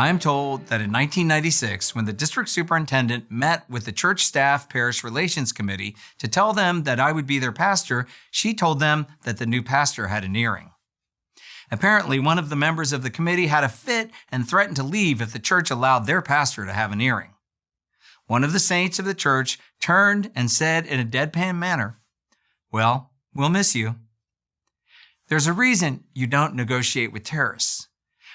I am told that in 1996, when the district superintendent met with the church staff parish relations committee to tell them that I would be their pastor, she told them that the new pastor had an earring. Apparently, one of the members of the committee had a fit and threatened to leave if the church allowed their pastor to have an earring. One of the saints of the church turned and said in a deadpan manner, "Well, we'll miss you." There's a reason you don't negotiate with terrorists.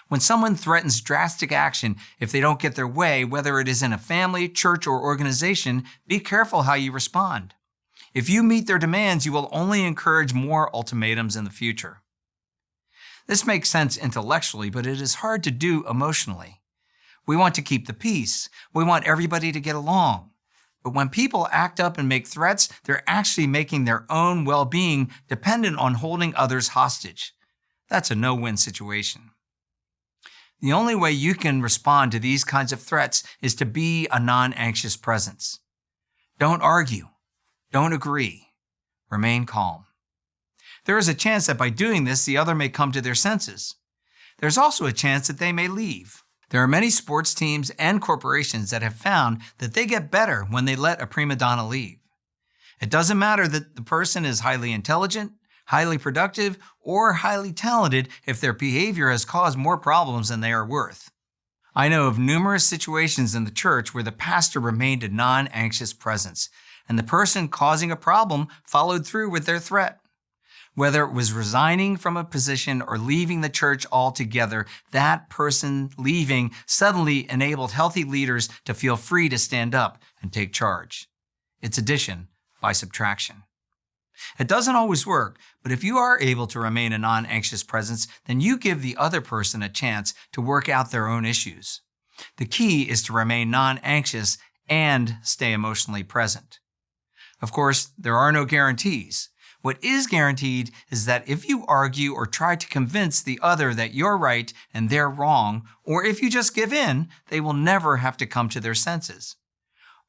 When someone threatens drastic action if they don't get their way, whether it is in a family, church, or organization, be careful how you respond. If you meet their demands, you will only encourage more ultimatums in the future. This makes sense intellectually, but it is hard to do emotionally. We want to keep the peace. We want everybody to get along. But when people act up and make threats, they're actually making their own well-being dependent on holding others hostage. That's a no-win situation. The only way you can respond to these kinds of threats is to be a non-anxious presence. Don't argue. Don't agree. Remain calm. There is a chance that by doing this, the other may come to their senses. There's also a chance that they may leave. There are many sports teams and corporations that have found that they get better when they let a prima donna leave. It doesn't matter that the person is highly intelligent, highly productive, or highly talented if their behavior has caused more problems than they are worth. I know of numerous situations in the church where the pastor remained a non-anxious presence, and the person causing a problem followed through with their threat. Whether it was resigning from a position or leaving the church altogether, that person leaving suddenly enabled healthy leaders to feel free to stand up and take charge. It's addition by subtraction. It doesn't always work, but if you are able to remain a non-anxious presence, then you give the other person a chance to work out their own issues. The key is to remain non-anxious and stay emotionally present. Of course, there are no guarantees. What is guaranteed is that if you argue or try to convince the other that you're right and they're wrong, or if you just give in, they will never have to come to their senses.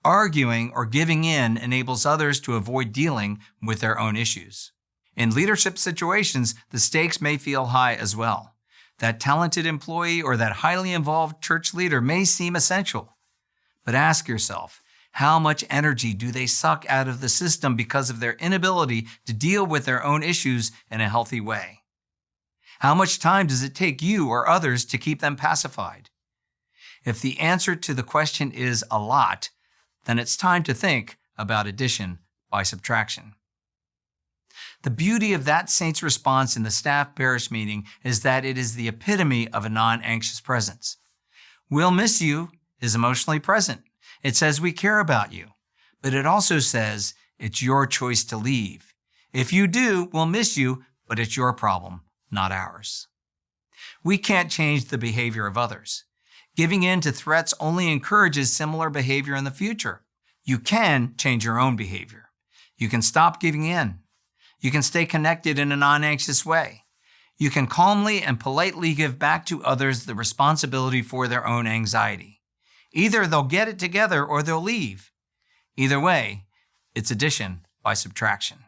Arguing or giving in enables others to avoid dealing with their own issues. In leadership situations, the stakes may feel high as well. That talented employee or that highly involved church leader may seem essential. But ask yourself, how much energy do they suck out of the system because of their inability to deal with their own issues in a healthy way? How much time does it take you or others to keep them pacified? If the answer to the question is a lot, then it's time to think about addition by subtraction. The beauty of that saint's response in the staff parish meeting is that it is the epitome of a non-anxious presence. "We'll miss you" is emotionally present. It says we care about you, but it also says it's your choice to leave. If you do, we'll miss you, but it's your problem, not ours. We can't change the behavior of others. Giving in to threats only encourages similar behavior in the future. You can change your own behavior. You can stop giving in. You can stay connected in a non-anxious way. You can calmly and politely give back to others the responsibility for their own anxiety. Either they'll get it together or they'll leave. Either way, it's addition by subtraction.